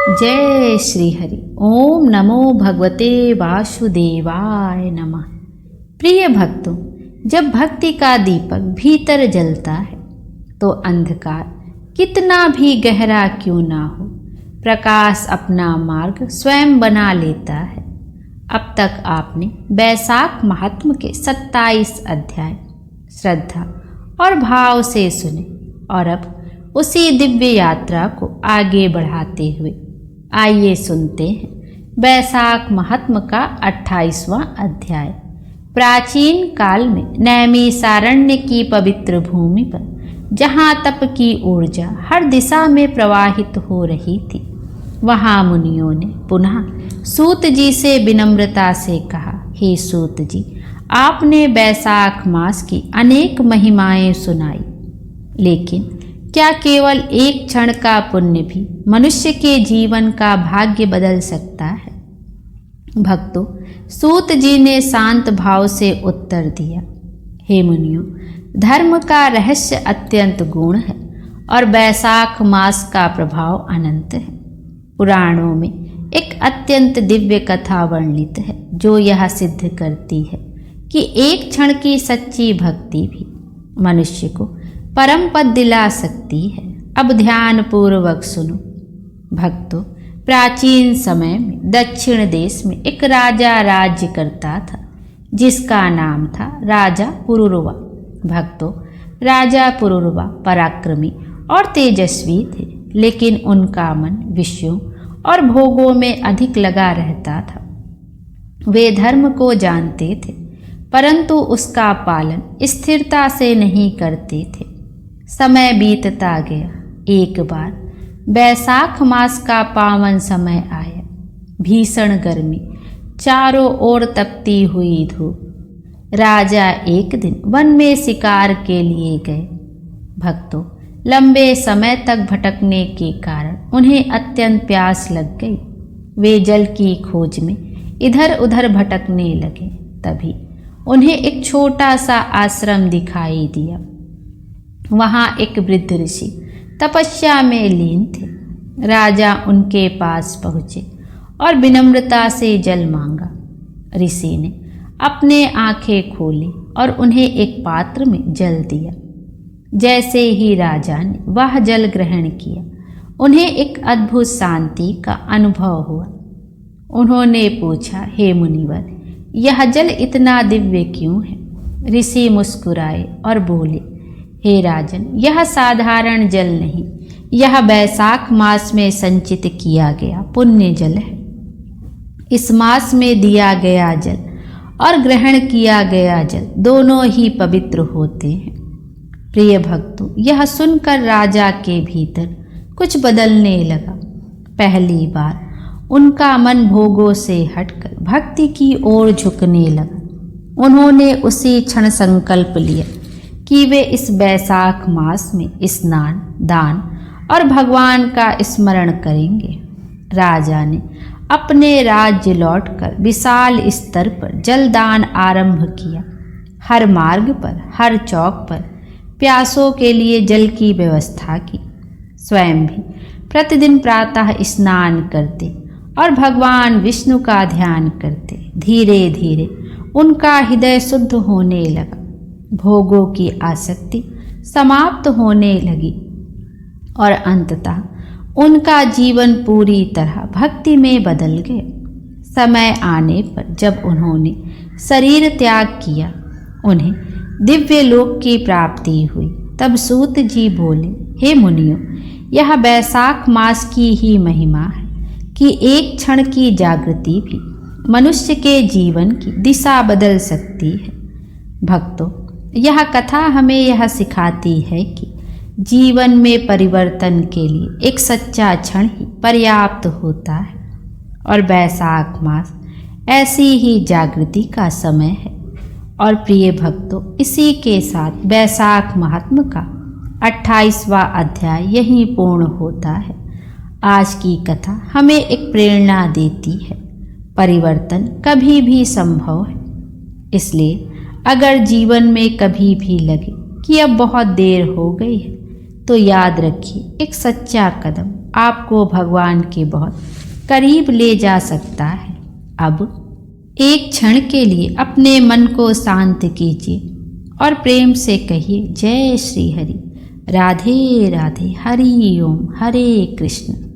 जय श्री हरि। ओम नमो भगवते वासुदेवाय नमः। प्रिय भक्तों, जब भक्ति का दीपक भीतर जलता है तो अंधकार कितना भी गहरा क्यों ना हो, प्रकाश अपना मार्ग स्वयं बना लेता है। अब तक आपने बैसाख महात्म के 27 अध्याय श्रद्धा और भाव से सुने और अब उसी दिव्य यात्रा को आगे बढ़ाते हुए आइए सुनते हैं बैसाख महात्म का 28वां अध्याय। प्राचीन काल में नैमिषारण्य की पवित्र भूमि पर जहाँ तप की ऊर्जा हर दिशा में प्रवाहित हो रही थी, वहाँ मुनियों ने पुनः सूत जी से विनम्रता से कहा, हे सूत जी, आपने बैसाख मास की अनेक महिमाएं सुनाई, लेकिन क्या केवल एक क्षण का पुण्य भी मनुष्य के जीवन का भाग्य बदल सकता है? भक्तों, सूत जी ने शांत भाव से उत्तर दिया, हे मुनियों, धर्म का रहस्य अत्यंत गूढ़ है और बैसाख मास का प्रभाव अनंत है। पुराणों में एक अत्यंत दिव्य कथा वर्णित है जो यह सिद्ध करती है कि एक क्षण की सच्ची भक्ति भी मनुष्य को परम पद दिला सकती है। अब ध्यान पूर्वक सुनो। भक्तों, प्राचीन समय में दक्षिण देश में एक राजा राज्य करता था जिसका नाम था राजा पुरुरवा। भक्तों, राजा पुरुरवा पराक्रमी और तेजस्वी थे, लेकिन उनका मन विषयों और भोगों में अधिक लगा रहता था। वे धर्म को जानते थे परंतु उसका पालन स्थिरता से नहीं करते थे। समय बीतता गया। एक बार बैसाख मास का पावन समय आया। भीषण गर्मी, चारों ओर तपती हुई धूप। राजा एक दिन वन में शिकार के लिए गए। भक्तों, लंबे समय तक भटकने के कारण उन्हें अत्यंत प्यास लग गई। वे जल की खोज में इधर उधर भटकने लगे। तभी उन्हें एक छोटा सा आश्रम दिखाई दिया। वहाँ एक वृद्ध ऋषि तपस्या में लीन थे। राजा उनके पास पहुँचे और विनम्रता से जल मांगा। ऋषि ने अपने आंखें खोली और उन्हें एक पात्र में जल दिया। जैसे ही राजा ने वह जल ग्रहण किया, उन्हें एक अद्भुत शांति का अनुभव हुआ। उन्होंने पूछा, हे मुनिवर, यह जल इतना दिव्य क्यों है? ऋषि मुस्कुराए और बोले, हे राजन, यह साधारण जल नहीं, यह बैसाख मास में संचित किया गया पुण्य जल है। इस मास में दिया गया जल और ग्रहण किया गया जल दोनों ही पवित्र होते हैं। प्रिय भक्तों, यह सुनकर राजा के भीतर कुछ बदलने लगा। पहली बार उनका मन भोगों से हटकर भक्ति की ओर झुकने लगा। उन्होंने उसी क्षण संकल्प लिया कि वे इस बैसाख मास में स्नान, दान और भगवान का स्मरण करेंगे। राजा ने अपने राज्य लौटकर विशाल स्तर पर जलदान आरंभ किया। हर मार्ग पर, हर चौक पर प्यासों के लिए जल की व्यवस्था की। स्वयं भी प्रतिदिन प्रातः स्नान करते और भगवान विष्णु का ध्यान करते। धीरे धीरे उनका हृदय शुद्ध होने लगा। भोगों की आसक्ति समाप्त होने लगी और अंततः उनका जीवन पूरी तरह भक्ति में बदल गया। समय आने पर जब उन्होंने शरीर त्याग किया, उन्हें दिव्य लोक की प्राप्ति हुई। तब सूत जी बोले, हे मुनियों, यह बैसाख मास की ही महिमा है कि एक क्षण की जागृति भी मनुष्य के जीवन की दिशा बदल सकती है। भक्तों, यह कथा हमें यह सिखाती है कि जीवन में परिवर्तन के लिए एक सच्चा क्षण ही पर्याप्त होता है और बैसाख मास ऐसी ही जागृति का समय है। और प्रिय भक्तों, इसी के साथ बैसाख महात्म का 28वां अध्याय यहीं पूर्ण होता है। आज की कथा हमें एक प्रेरणा देती है, परिवर्तन कभी भी संभव है। इसलिए अगर जीवन में कभी भी लगे कि अब बहुत देर हो गई है, तो याद रखिए, एक सच्चा कदम आपको भगवान के बहुत करीब ले जा सकता है। अब एक क्षण के लिए अपने मन को शांत कीजिए और प्रेम से कहिए, जय श्री हरि, राधे राधे, हरि ओम, हरे कृष्ण।